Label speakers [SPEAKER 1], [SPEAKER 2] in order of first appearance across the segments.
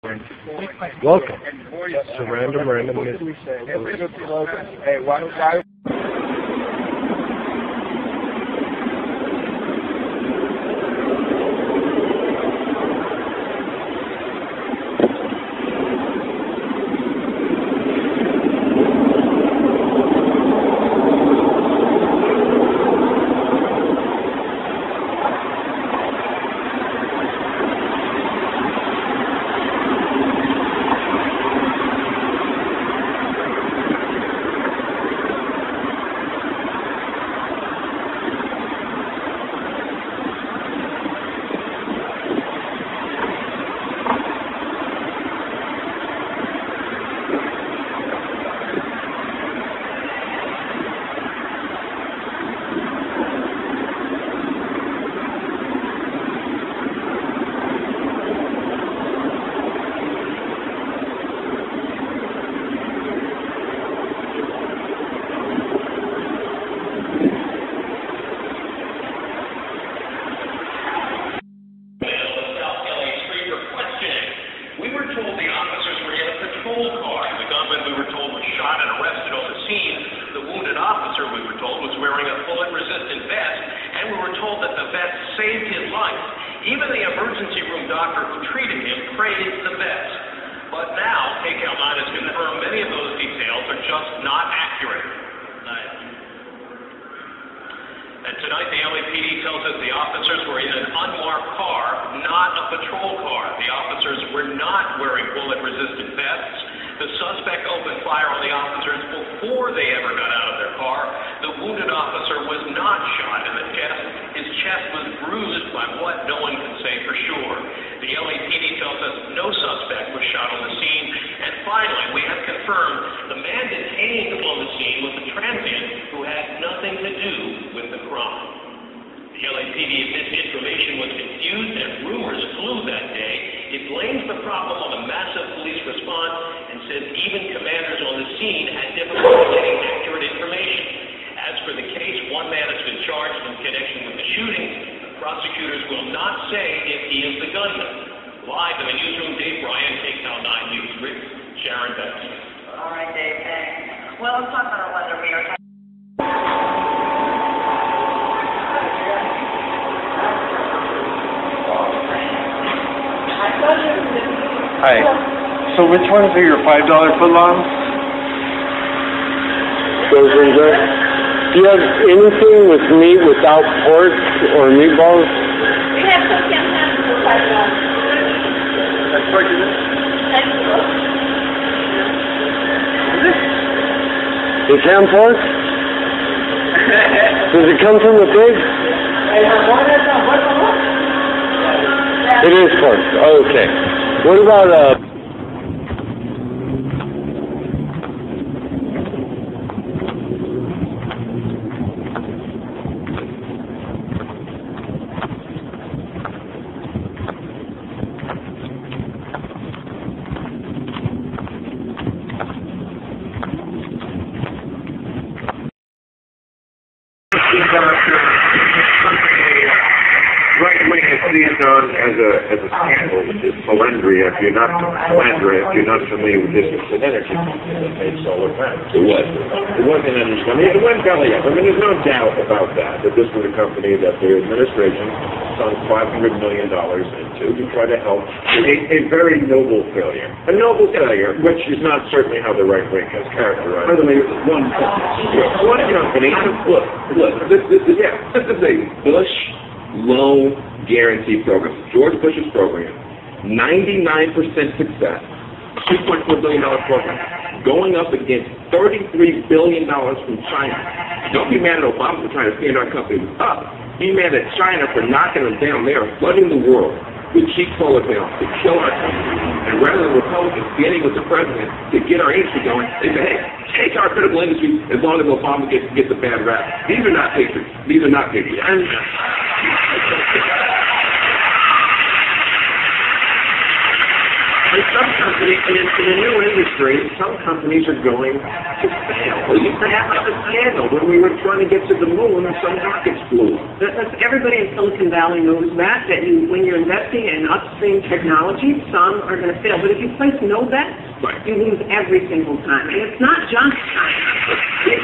[SPEAKER 1] Welcome to Randomness.
[SPEAKER 2] Hey, why?
[SPEAKER 3] Saved his life. Even the emergency room doctor who treated him praised the vets. But now, KCAL 9 has confirmed many of those details are just not accurate. And tonight, the LAPD tells us the officers were in an unmarked car, not a patrol car. The officers were not wearing bullet-resistant vests. The suspect opened fire on the officers before they ever got out of their car. The wounded officer was not shot in the chest. His chest was bruised by what no one can say for sure. The LAPD tells us no suspect was shot on the scene. And finally, we have confirmed the man detained on the scene was a transient who had nothing to do with the crime. The LAPD admits information was confused and rumors flew that day. It blames the problem on a massive police response and says even commanders on the scene had difficulty getting accurate information. As for the case, one man has been charged in connection with the shooting. The prosecutors will not say if he is the gunman. Live in the newsroom, Dave Bryan, KCAL 9 News. Rick, Sharon Beckman.
[SPEAKER 4] All right, Dave, thanks. Well, let's talk about our weather. We are
[SPEAKER 2] Hi. So which ones are your $5 footlongs?
[SPEAKER 1] Those ones there. Do you have anything with meat without pork or meatballs?
[SPEAKER 4] We have some campaigns for $5.
[SPEAKER 2] That's what it is.
[SPEAKER 1] Is ham pork? Does it come from the pig? It is pork. Okay. What about
[SPEAKER 5] right-wing is known as a scandal, which is philandria. If you're not familiar with this, it's an energy company that made solar panels. It was an energy company. It went belly up. I mean, there's no doubt about that this was a company that the administration sunk $500 million into to try to help a very noble failure. A noble failure, which is not certainly how the right wing has characterized it. One company. Look, this is a Bush loan guarantee program. George Bush's program, 99% success, $2.4 billion program, going up against $33 billion from China. Don't be mad at Obama for trying to stand our company up. Be mad at China for knocking them down. They are flooding the world with cheap solar panels to kill our country. And rather than Republicans standing with the president to get our industry going, they say, hey, take our critical industry as long as Obama gets a bad rap. These are not patriots. These are not patriots. And some companies, in a new industry, some companies are going to fail. We used to have like a scandal when we were trying to get to the moon and some rockets blew.
[SPEAKER 6] Everybody in Silicon Valley knows that when you're investing in upstream technology, some are going to fail. But if you place no bets, you lose every single time. And it's not just China.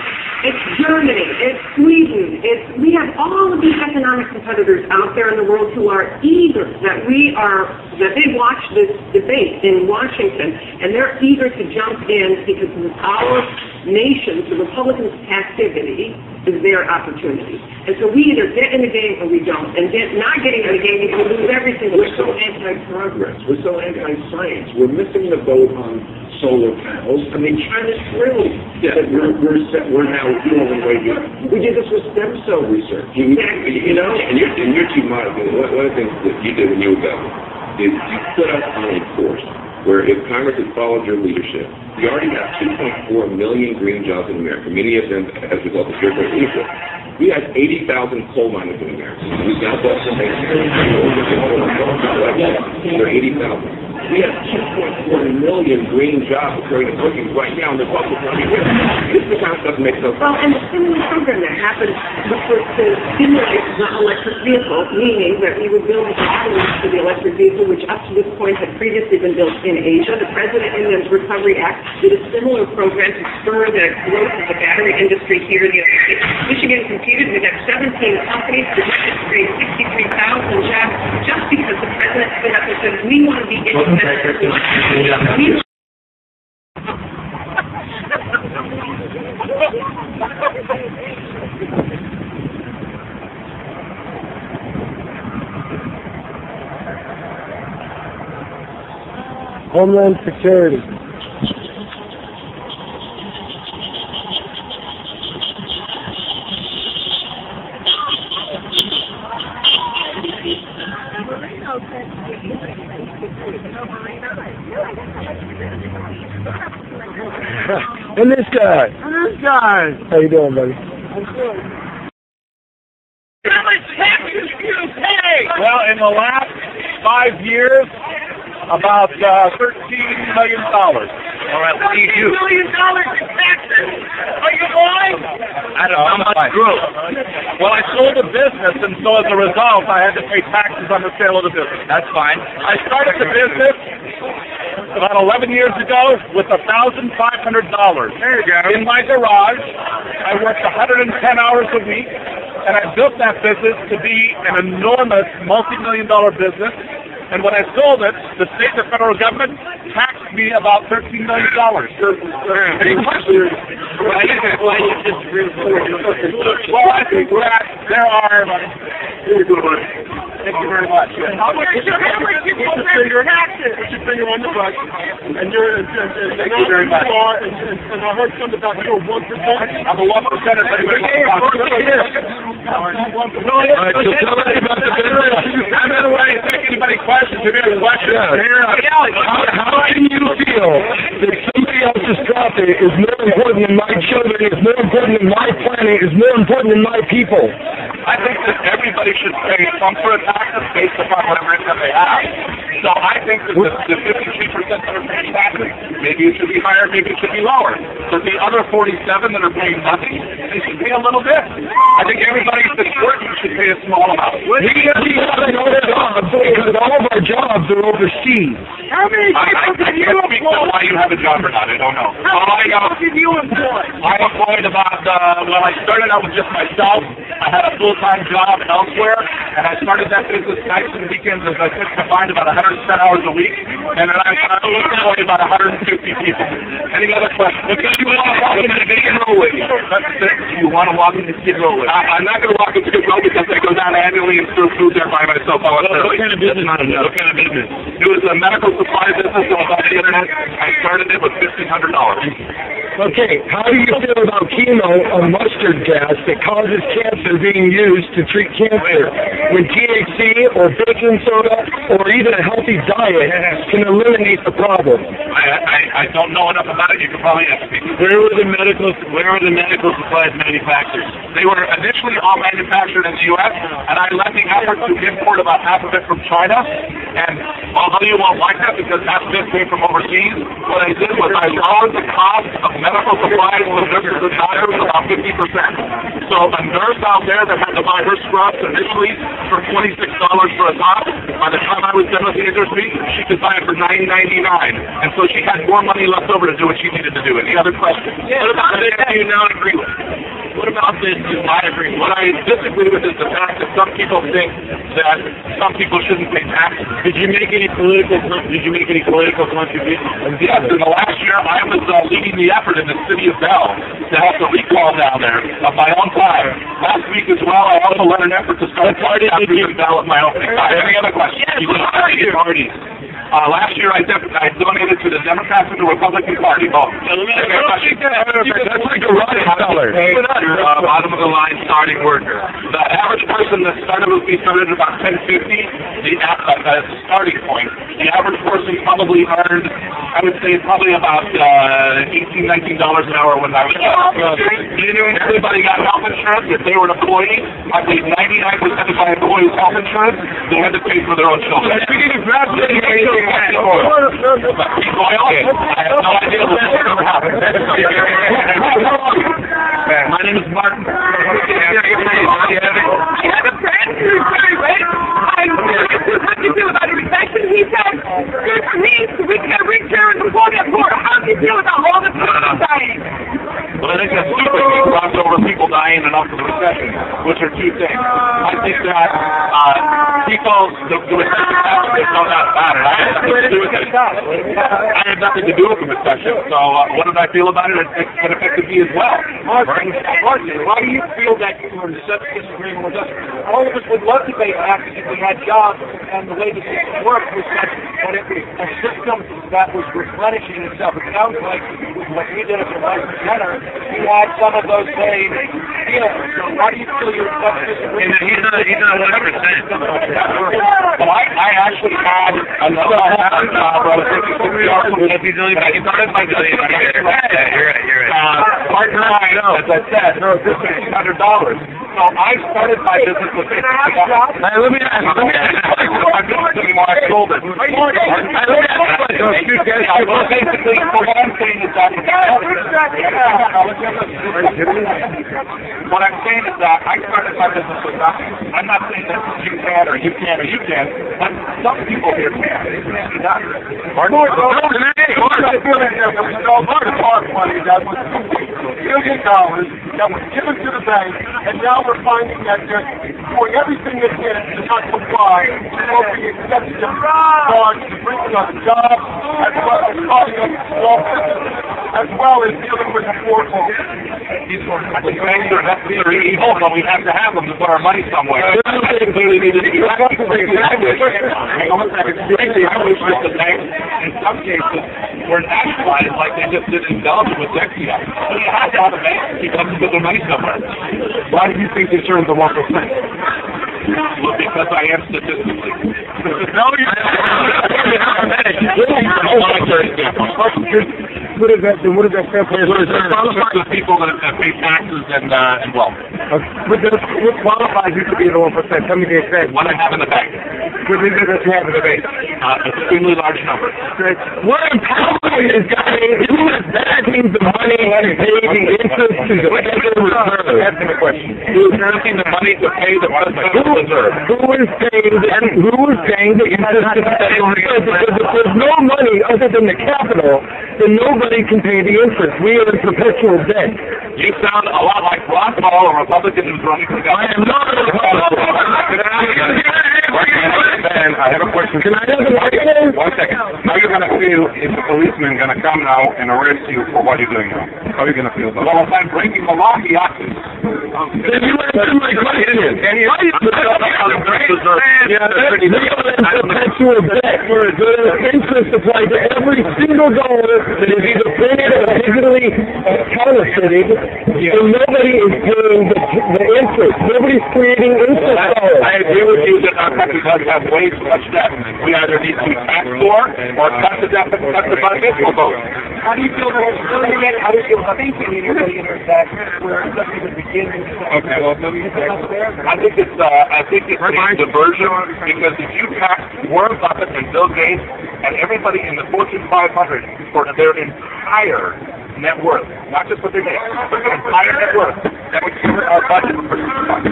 [SPEAKER 6] It's Germany, it's Sweden, we have all of these economic competitors out there in the world who are eager that they watch this debate in Washington, and they're eager to jump in because our nations, the Republicans' passivity is their opportunity. And so we either get in the game or we don't. And not getting in the game, we lose everything.
[SPEAKER 5] We're so anti-progress. We're so anti-science. We're missing the boat on solar panels. I mean, China's thrilled that we're now doing away with. We did this with stem cell research. You know? And you're too modest. One of the things that you did when you were governor is you put us on a course where if Congress had followed your leadership, we already have 2.4 million green jobs in America, many of them as a result of your leadership. We had 80,000 coal miners in America. We got that from there are 80,000. We have 2.4 million green jobs occurring in Brookings right now in the Republic. This is the kind of stuff that makes no sense.
[SPEAKER 6] Well, and the stimulus program that happened was to stimulate the electric vehicle, meaning that we would build batteries for the electric vehicle, which up to this point had previously been built in Asia. The President in the Recovery Act did a similar program to spur the growth of the battery industry here in the United States. Michigan competed. We got 17 companies that create 63,000 jobs just because the President stood up and said, we want to be independent.
[SPEAKER 7] Homeland Security. And this guy. How you doing, buddy?
[SPEAKER 2] I'm good. How much taxes do you pay? Well, in the last 5 years, about $13 million. All right, what do you do? $13 million in taxes. Are you lying? I don't know. How much growth? Well, I sold a business, and so as a result, I had to pay taxes on the sale of the business. That's fine. I started the business about 11 years ago with $1,500. There you go. In my garage, I worked 110 hours a week, and I built that business to be an enormous multi-million-dollar business. And when I sold it, the state and the federal government taxed me about $13 million. Well, I think that there are... Thank you very much. How much you pay your taxes? Put your finger on the butt. And you're... Thank you very much. And I heard something about you're 1%. I'm a 1%. Thank anybody questions? If you have questions,
[SPEAKER 7] how can you feel that somebody else's profit is more important than my children, is more important than my planet, is more important than my people?
[SPEAKER 2] I think that everybody should pay some sort of taxes based upon whatever income they have. So I think that the 53% that are paying taxes, maybe it should be higher, maybe it should be lower. But the other 47 that are paying nothing, they should pay a little bit. I think everybody that's working should pay a small amount.
[SPEAKER 7] We have no jobs because all of our jobs are overseas.
[SPEAKER 2] How many people can you employ? I can't speak to why you have a job or not. I don't know. How many people can you employ? I employed about, I started out with just myself. I had a full-time job elsewhere, and I started that business nights and weekends as I took combined about 110 hours a week, and then I employed about 150 people. Any other questions? Because you want to walk into the Skid Row with you. That's it. You want to walk into Skid Row with me. I'm not going to walk into Skid Row because I go down annually and throw food there by myself. What kind of business? What kind of business? It was a medical supply business that was on the internet. I started it with $1,500.
[SPEAKER 7] Okay, how do you feel about chemo or mustard gas that causes cancer being used to treat cancer when THC or baking soda or even a healthy diet can eliminate the problem?
[SPEAKER 2] I don't know enough about it. You can probably ask me. Where were the medical supplies manufactured? They were initially all manufactured in the U.S., and I led the effort to import about half of it from China. And although you won't like that because half of it came from overseas, what I did was I lowered the cost of medical supplies to nurses and doctors about 50%. So a nurse out there that had to buy her scrubs initially for $26 for a top, by the time I was done with the industry, she could buy it for $9.99. And so she had more money left over to do what she needed to do. Any other questions? Yeah, what about this do you not agree with? What about this do I agree? What I disagree with is the fact that some people think that some people shouldn't pay taxes. Did you make any political contributions? Yes, in the last year I was leading the effort in the city of Bell to have the recall down there of my own time. Last week as well, I also led an effort to start a party in Bell at my opening time. Any other questions? Yes, parties. Last year, I donated to the Democrats and the Republican Party both. That's like a rocket seller. Bottom of the line starting worker. The average person that started with me started at about $10.50. That's the starting point. The average person probably earned, I would say, probably about $18, $19 an hour when I was everybody got health insurance. If they were an employee, I believe 99% of my employees' health insurance, they had to pay for their own children. I have no idea what's going to happen. My name is Martin. I have a friend who's very rich. How do you feel about a recession? He said, good for me, we can get richer and the poor get poorer. How do you feel about all the people dying? Well, I think that's stupid. We crossed over people dying and also the recession, which are two things. I think that the recession happened. It's not that bad. I had nothing to do with it. I had nothing to do with the recession. So what did I feel about it? It affected me as well. Martin, why do you feel that you were in such disagreement with us? All of us would love to pay taxes if we had jobs, and the way the system worked was that it was a system that was replenishing itself. It sounds like what we did at the Vice Center, we had some of those same feelings. So why do you feel you're in such disagreement? He's not 100%. Well, I actually had another job relatively quickly. He's not my You're right. Part-time, as I said, $1,500. So I started my business with $50. Let me ask you. I sold it. Basically, what I'm saying is that I started my business with nothing. I'm not saying that you can or you can or you can, but some people here can. $1 billion that was given to the bank, and now we're finding that they're doing everything they can to not comply, being accepted in regards to bringing us jobs, as well as calling us small businesses, as well as dealing with the poor folks. The banks are necessary evil, but we have to have them to put our money somewhere. I clearly need to be hang on a second. I wish that the banks, in some cases, were nationalized like they just did in Belgium with Dexia. So you have to have a bank to keep them to put their money somewhere. Why do you think the insurance of 1%? Well, because I am statistically. No, you're not. What is that stand for? The people that pay taxes and wealth. What qualifies you to be at 1%? Tell me the exact. What I have in the bank. What is it that you have in the bank? Extremely large number.
[SPEAKER 7] What empowering is that means the money has paid the interest to the Federal Reserve.
[SPEAKER 2] Answer the question. Who is earning the money to pay the Federal Reserve?
[SPEAKER 7] Who is paying the interest to the Federal Reserve? Because if there's no money other than the capital, then nobody can pay the interest. We are in perpetual debt.
[SPEAKER 2] You sound a lot like Ron Paul, a Republican who's running for government.
[SPEAKER 7] I am not a Republican.
[SPEAKER 2] I have a question.
[SPEAKER 7] Can I have a question?
[SPEAKER 2] 1 second. How are you going to feel if a policeman going to come now and arrest you for what you're doing now? How are you going to feel about it? Well, if I'm breaking the law, he has to.
[SPEAKER 7] Then you answer my question.
[SPEAKER 2] Can you?
[SPEAKER 7] Perpetual debt for a good interest applied to every single dollar that is either printed or digitally counterfeited, and nobody is paying the interest. Nobody's creating interest dollars.
[SPEAKER 2] I agree with you that our country does have way too much debt. We either need to tax more or cut the deficit, cut the budget, or both.
[SPEAKER 8] How do you feel about how do you feel about thinking anybody intersect where it doesn't even begin?
[SPEAKER 2] Okay, well, I think it's a diversion because if you tax Warren Buffett and Bill Gates and everybody in the Fortune 500 for their entire net worth, not just what they make, but their entire net worth, that would cover our budget for 6 months.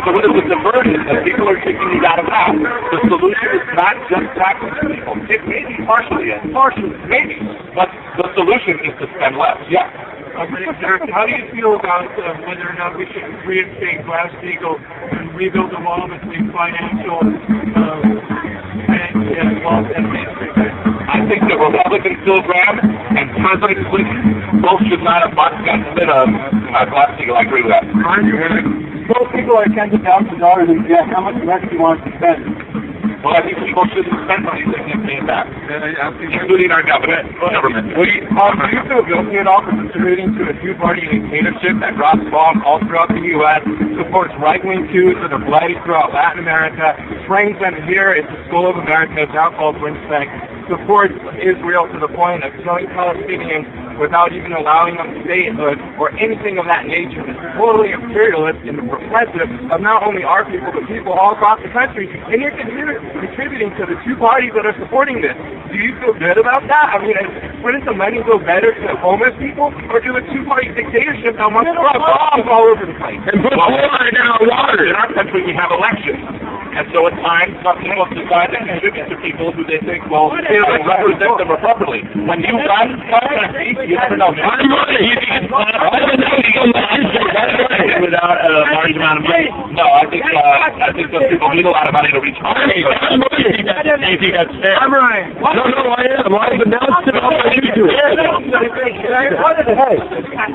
[SPEAKER 2] So when it's a diversion and people are taking these out of that, the solution is not just taxing people. It may be partially, maybe, but the solution is to spend less. Yeah.
[SPEAKER 8] How do you feel about whether or not we should reinstate Glass-Steagall and rebuild the wall between financial and wealth and mainstream?
[SPEAKER 2] I think the Republicans, Bill Graham and President Clinton, both should not have gotten rid of Glass-Steagall. I agree with that.
[SPEAKER 8] Most people are tens of thousands of dollars in debt. How much less do you want to spend?
[SPEAKER 2] Well, I think people shouldn't spend money they can't pay it back, including our government. Do you feel guilty at all for contributing to a two-party dictatorship that drops bombs all throughout the U.S., supports right-wing coups that are bloody throughout Latin America, frames them here at the School of America, now called Winspec, supports Israel to the point of killing Palestinians without even allowing them statehood or anything of that nature? It's totally imperialist and repressive of not only our people, but people all across the country. And you're contributing to the two parties that are supporting this. Do you feel good about that? I mean, wouldn't the money go better to homeless people or to a two-party dictatorship that wants to drop bombs all over the place?
[SPEAKER 7] And put water in our water.
[SPEAKER 2] In our country, we have elections. And so at times, some people decide to contribute to people who they think will represent them appropriately. When you run, you never know.
[SPEAKER 7] I'm running.
[SPEAKER 2] Without a large amount of money. No, I think those people need a lot of money to reach home.
[SPEAKER 7] I'm running.
[SPEAKER 2] You think that's fair?
[SPEAKER 8] I'm running.
[SPEAKER 7] No, I am. I've announced it on YouTube.
[SPEAKER 8] And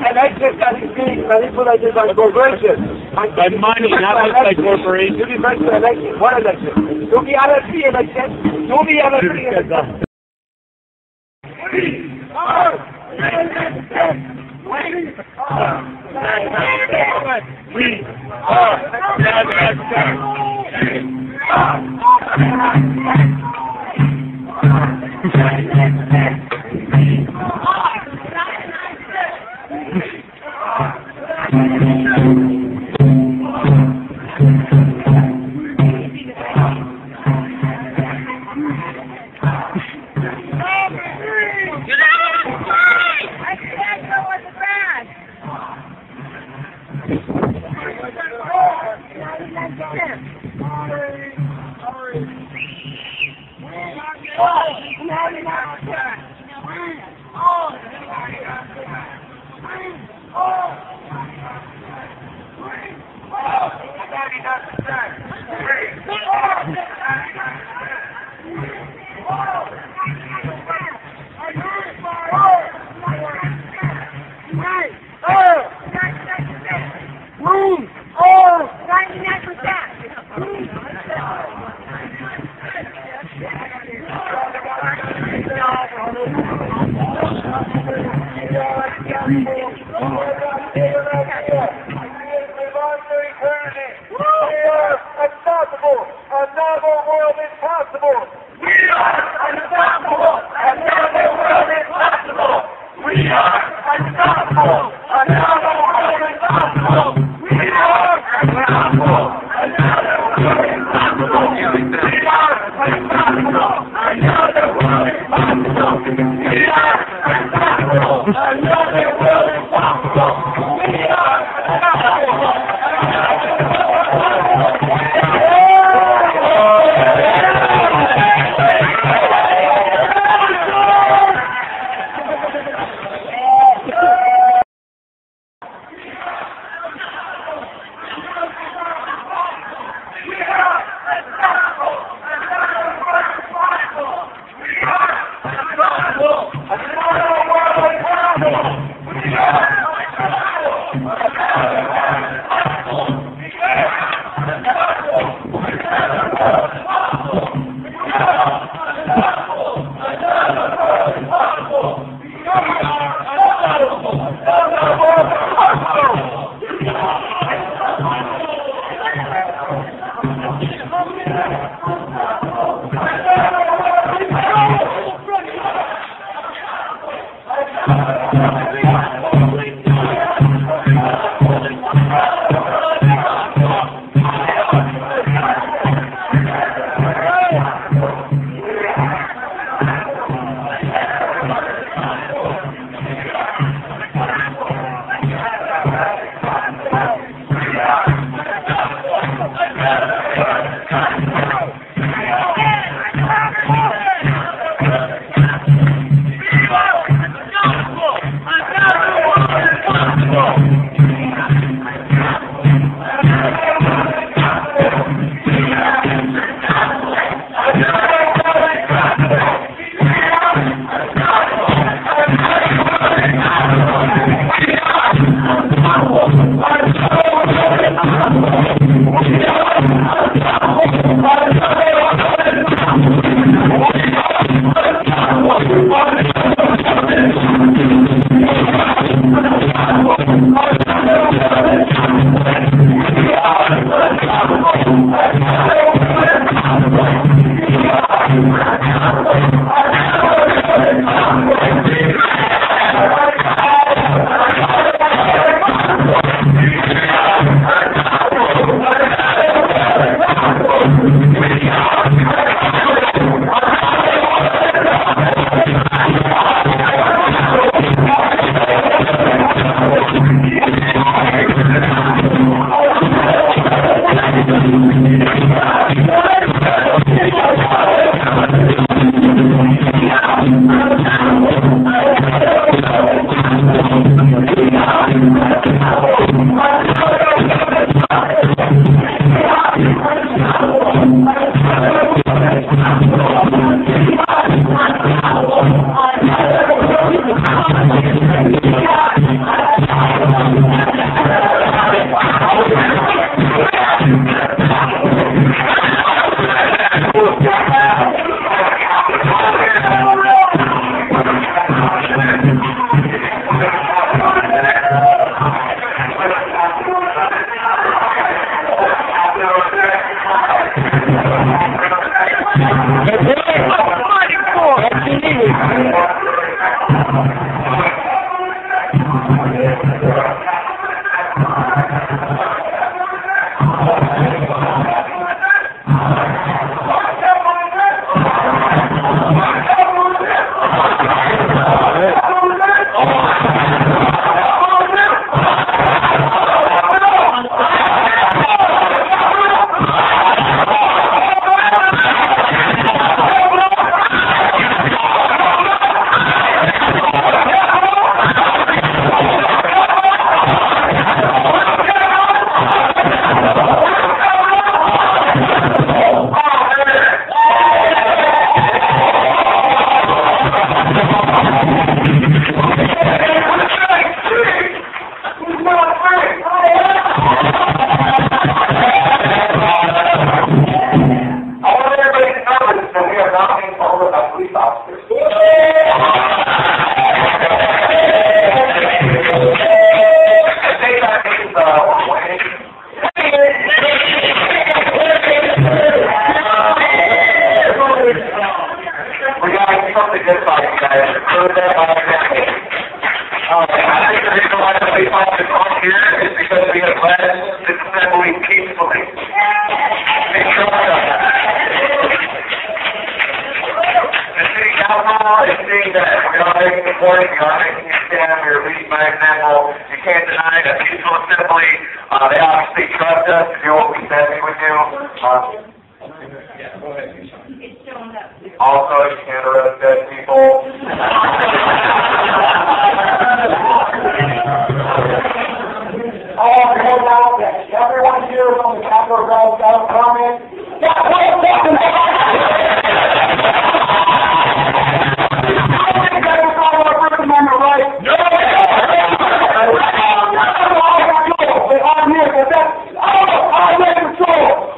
[SPEAKER 8] I just got to see, people like this on corporations.
[SPEAKER 2] By money, not by corporations.
[SPEAKER 8] To be back to election. What election? To be RFP election. To be RFP election.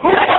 [SPEAKER 9] Control.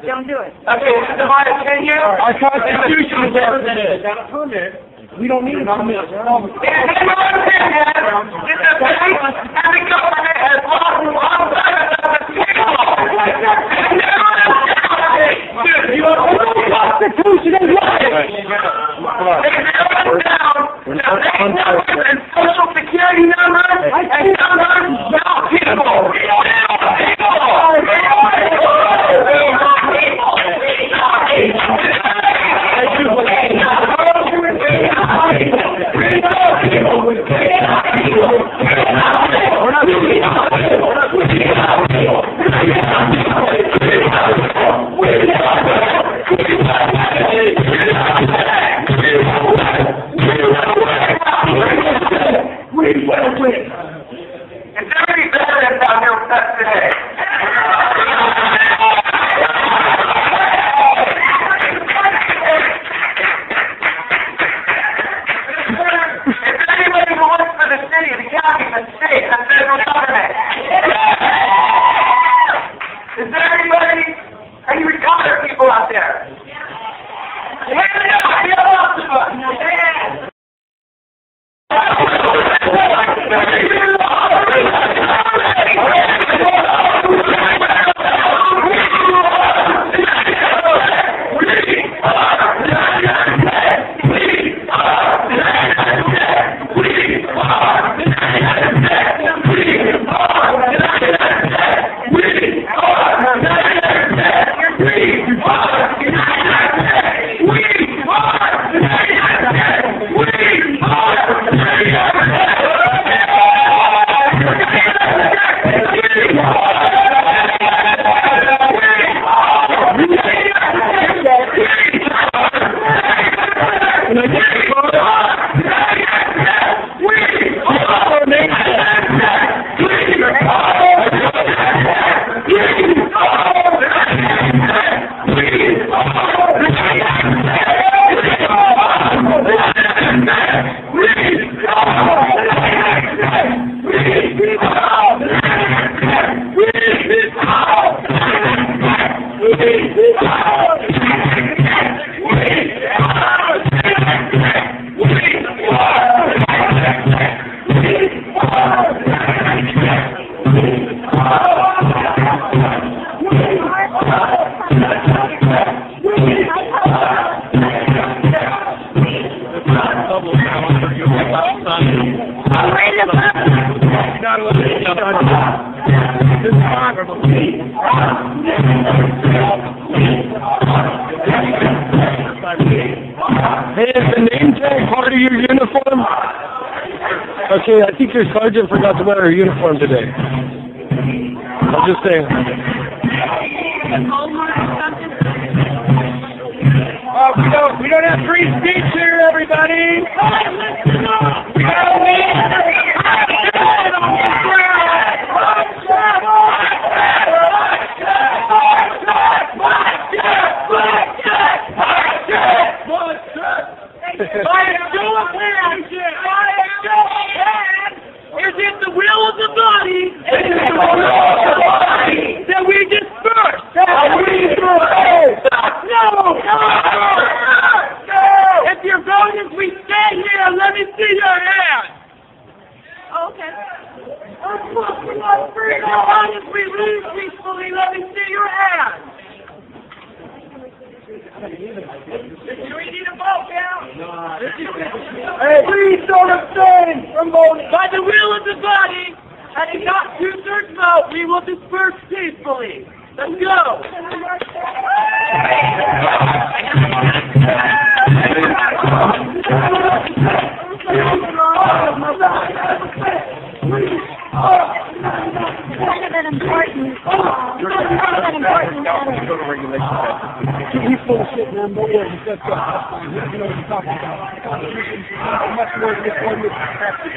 [SPEAKER 6] Don't do it.
[SPEAKER 2] Okay, our Constitution is
[SPEAKER 6] Without a permit, we don't need a permit.
[SPEAKER 2] And the government has lost one side of the table. The Constitution is right. They down and Social Security numbers and numbers about people.
[SPEAKER 7] Hey, is the name tag part of your uniform? Okay, I think your sergeant forgot to wear her uniform today. I'm just saying.
[SPEAKER 2] We don't have free speech here, everybody. We don't need is it the will of the body? It is the will of the body that we disperse. No! If you're voting, if we stay here, let me see your hand.
[SPEAKER 4] Okay.
[SPEAKER 2] We want freedom. If we leave peacefully, let me see your hand. We need a vote now. Hey, please don't abstain from voting. By the will of the body, having not 2/3 vote, we will disperse peacefully. Let's go.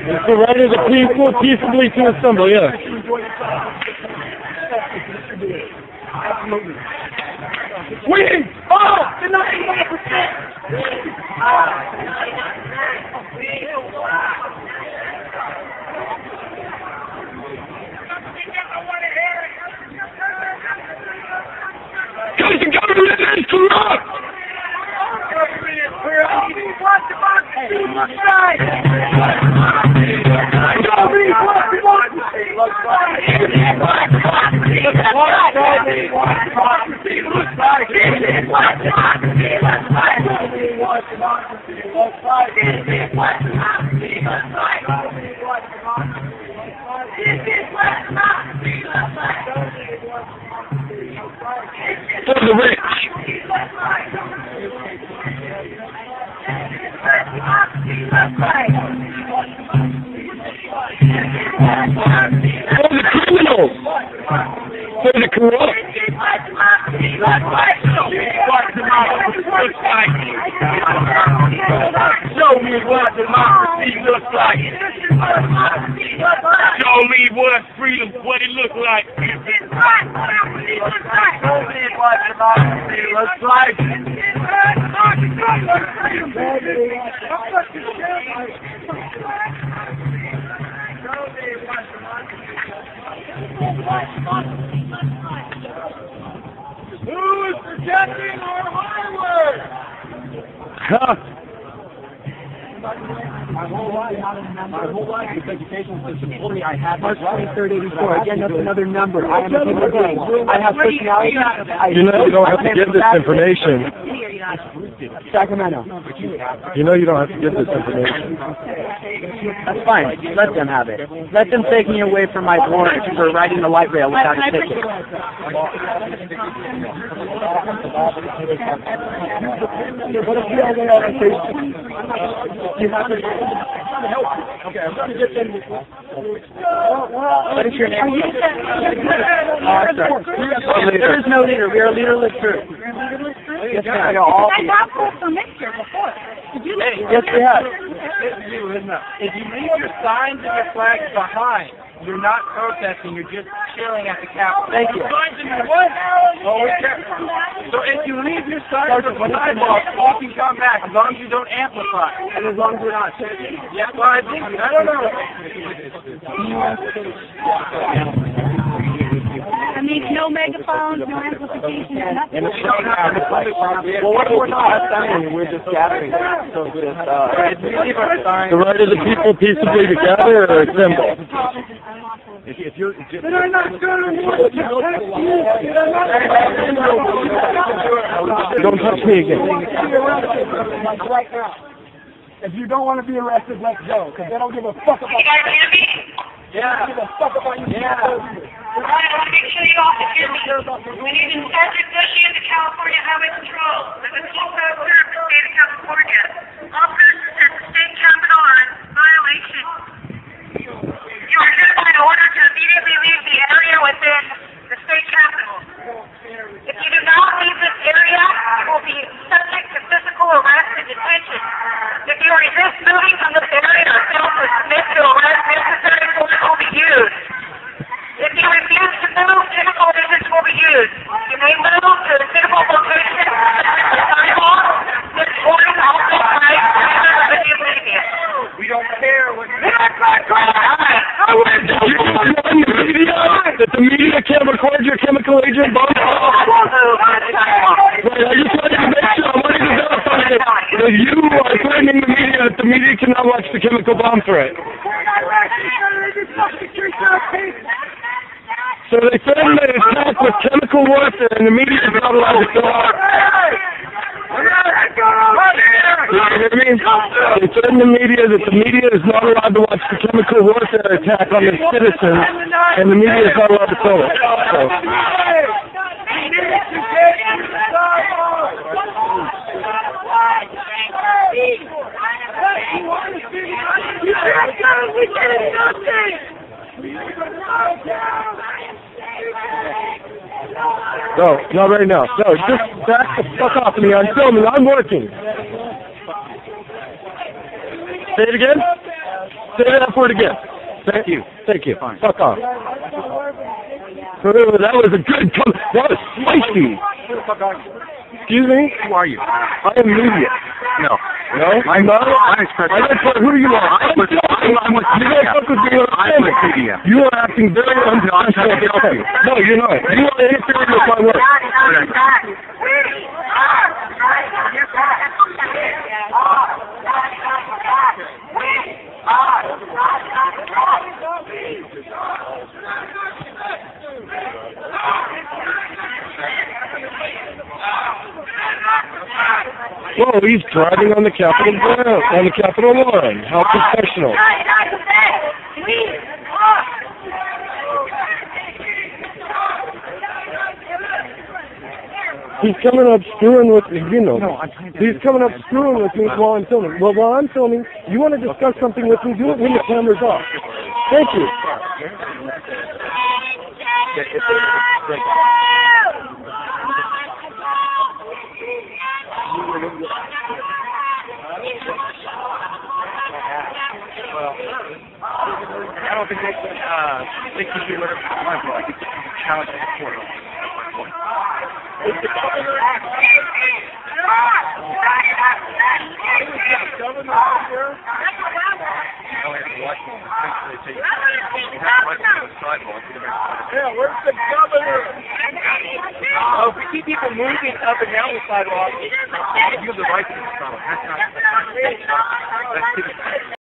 [SPEAKER 7] It's the right of the people peaceably to assemble, yeah.
[SPEAKER 2] We are the 95%.
[SPEAKER 7] Because the government is corrupt! For the rich. For the criminals. For the corrupt.
[SPEAKER 2] Show me what democracy looks like. Show me what freedom, what it looks like. Show me what democracy looks like. Who is protecting our highway?
[SPEAKER 7] Huh.
[SPEAKER 9] My whole life, this education system told me I had March 23rd, 84. Again, that's another number. I am a human being. I have personality.
[SPEAKER 7] You know you don't have to give this information.
[SPEAKER 9] Sacramento.
[SPEAKER 7] You know you don't have to give this information.
[SPEAKER 9] That's fine. Let them have it. Let them take me away from my warrant for riding the light rail without a ticket.
[SPEAKER 2] Okay, I'm going to get them.
[SPEAKER 9] What is your name? There is no leader. We are a leaderless group. Yes, ma'am.
[SPEAKER 4] I got pulled from mixture before. Did you?
[SPEAKER 9] Yes, we have.
[SPEAKER 2] If you leave your signs and your flags behind, you're not protesting, you're just chilling at the Capitol.
[SPEAKER 9] Thank you.
[SPEAKER 2] Signs in your what? Oh, okay. So if you leave your signs on the sidewalk, you can come back as long as you don't amplify.
[SPEAKER 9] And as long as we're not taking.
[SPEAKER 2] Yeah, well, I think, I don't know.
[SPEAKER 4] I mean, no megaphones, no amplification, nothing.
[SPEAKER 9] Well, what if we're not assembling? We're just gathering. So just,
[SPEAKER 7] The right of the people peaceably to gather or assemble?
[SPEAKER 2] Then I'm not going to
[SPEAKER 7] Don't touch me again.
[SPEAKER 9] right now. If you don't want to be arrested, let's go. Because they don't give a fuck about you.
[SPEAKER 2] Yeah.
[SPEAKER 9] They don't give a fuck about you.
[SPEAKER 2] Yeah.
[SPEAKER 4] Let me show you off the camera. We need to enter Bushy into California Highway Patrol. With a full power of the state of California. All persons at the state capitol are in violation. You are hereby ordered to immediately leave the area within the state capitol. If you do not leave this area, you will be subject to physical arrest and detention. If you resist moving from this area or fail to submit to arrest, necessary force will be used. If you refuse to move, chemical agents will be used. You may move to a suitable location such as the sidewalk. This warning also applies to members of the new media.
[SPEAKER 2] We don't care what you
[SPEAKER 7] that the media can't record your chemical agent bomb? Right, I just wanted to make sure, I wanted to verify that you are threatening the media cannot watch the chemical bomb threat. So they threatened an attack with chemical warfare and the media is not allowed to film it. You know what I mean? They threatened the media is not allowed to watch the chemical warfare attack on the citizens, and the media is not allowed to film it. So. No, not right now. No, just back the fuck off of me. I'm filming. I'm working. Say it again? Say that word again. Thank you. Thank you. Fine. Fuck off. That was a good comment. That was spicy. Excuse me?
[SPEAKER 2] Who are you?
[SPEAKER 7] I am media.
[SPEAKER 2] No.
[SPEAKER 7] No? I'm not? Who are you? I'm with media.
[SPEAKER 2] I'm with media.
[SPEAKER 7] You are acting very unprofessional. No, you're not. You are interfering with my work. Whoa, he's driving on the Capitol ground, on the Capitol lawn. How professional. He's coming up screwing with me, you know. He's coming up screwing with me while I'm filming. Well, while I'm filming, you want to discuss something with me, do it when the camera's off. Thank you.
[SPEAKER 2] I don't think they can do whatever they want, but I think challenge the court. Yeah, where's the governor? Oh, if we keep people moving up and down the sidewalk, you have the right to the sidewalk. That's not. That's